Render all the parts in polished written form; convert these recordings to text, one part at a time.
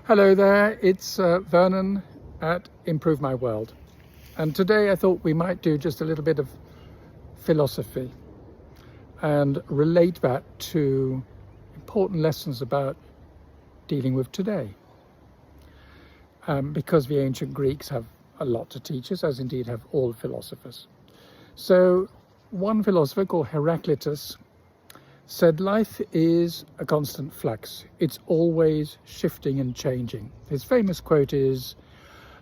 Hello there, it's Vernon at Improve My World, and today I thought we might do just a little bit of philosophy and relate that to important lessons about dealing with today, because the ancient Greeks have a lot to teach us, as indeed have all philosophers. So one philosopher called Heraclitus said life is a constant flux. It's always shifting and changing. His famous quote is,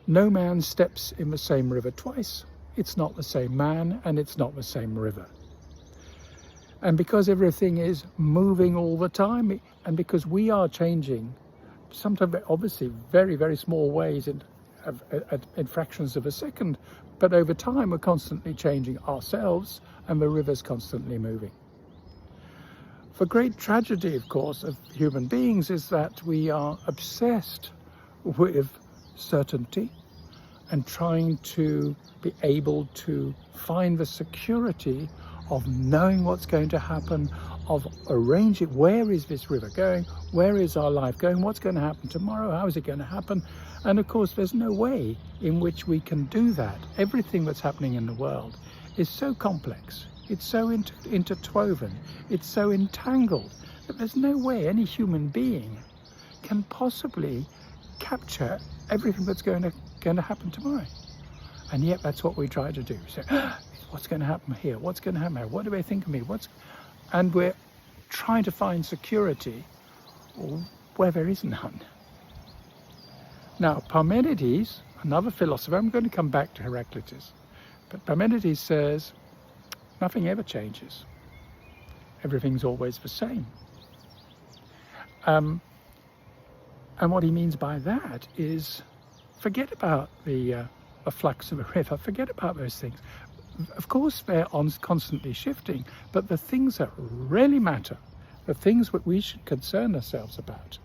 "No man steps in the same river twice. It's not the same man and it's not the same river." And because everything is moving all the time, and because we are changing, sometimes obviously very, very small ways in fractions of a second, but over time we're constantly changing ourselves and the river's constantly moving. The great tragedy, of course, of human beings is that we are obsessed with certainty and trying to be able to find the security of knowing what's going to happen, of arranging where is this river going, where is our life going, what's going to happen tomorrow, how is it going to happen. And of course there's no way in which we can do that. Everything that's happening in the world is so complex. It's so interwoven, it's so entangled, that there's no way any human being can possibly capture everything that's going to happen tomorrow. And yet that's what we try to do. So, what's going to happen here? What's going to happen here? What do they think of me? And we're trying to find security where there is none. Now, Parmenides, another philosopher, I'm going to come back to Heraclitus, but Parmenides says, nothing ever changes. Everything's always the same. And what he means by that is, forget about the flux of a river, forget about those things. Of course, they're constantly shifting, but the things that really matter, the things that we should concern ourselves about,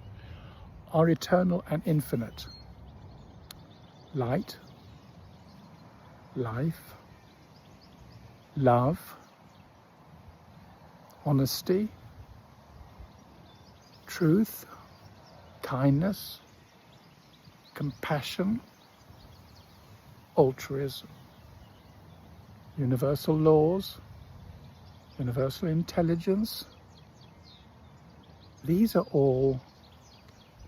are eternal and infinite. Light, life, love, honesty, truth, kindness, compassion, altruism, universal laws, universal intelligence. These are all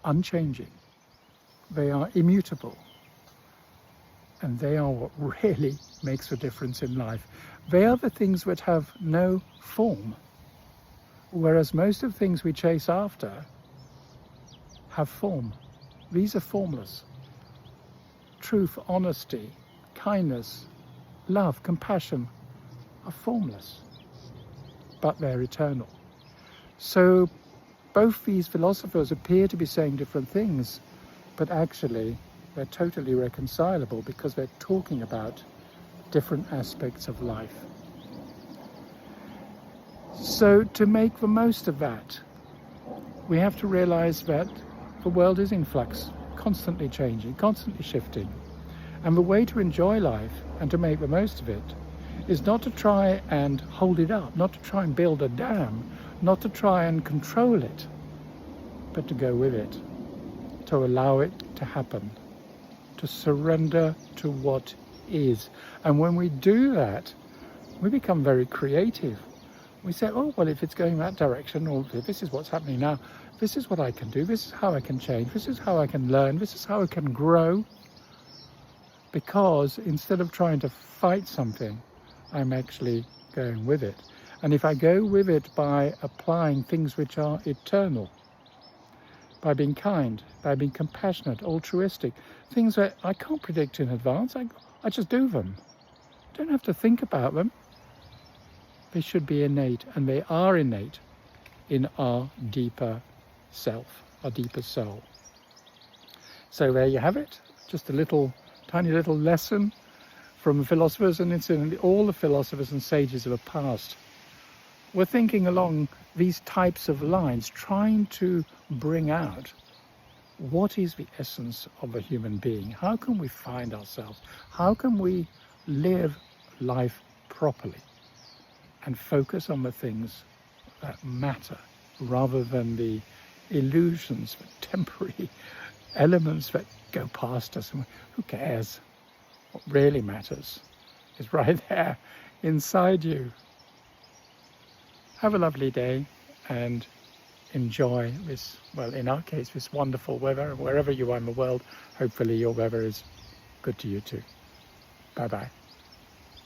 unchanging. They are immutable. And they are what really makes a difference in life. They are the things that have no form, whereas most of the things we chase after have form. These are formless. Truth, honesty, kindness, love, compassion are formless, but they're eternal. So both these philosophers appear to be saying different things, but actually they're totally reconcilable because they're talking about different aspects of life. So to make the most of that, we have to realize that the world is in flux, constantly changing, constantly shifting. And the way to enjoy life and to make the most of it is not to try and hold it up, not to try and build a dam, not to try and control it, but to go with it, to allow it to happen, to surrender to what is. And when we do that, we become very creative. We say, oh, well, if it's going that direction, or if this is what's happening now, this is what I can do, this is how I can change, this is how I can learn, this is how I can grow. Because instead of trying to fight something, I'm actually going with it. And if I go with it by applying things which are eternal, by being kind, by being compassionate, altruistic, things that I can't predict in advance, I just do them. I don't have to think about them. They should be innate, and they are innate in our deeper self, our deeper soul. So there you have it, just a tiny little lesson from the philosophers, and incidentally all the philosophers and sages of the past were thinking along these types of lines, trying to bring out what is the essence of a human being. How can we find ourselves? How can we live life properly and focus on the things that matter rather than the illusions, the temporary elements that go past us. And who cares? What really matters is right there inside you. Have a lovely day and enjoy this, well, in our case, this wonderful weather. Wherever you are in the world, hopefully your weather is good to you too. Bye-bye.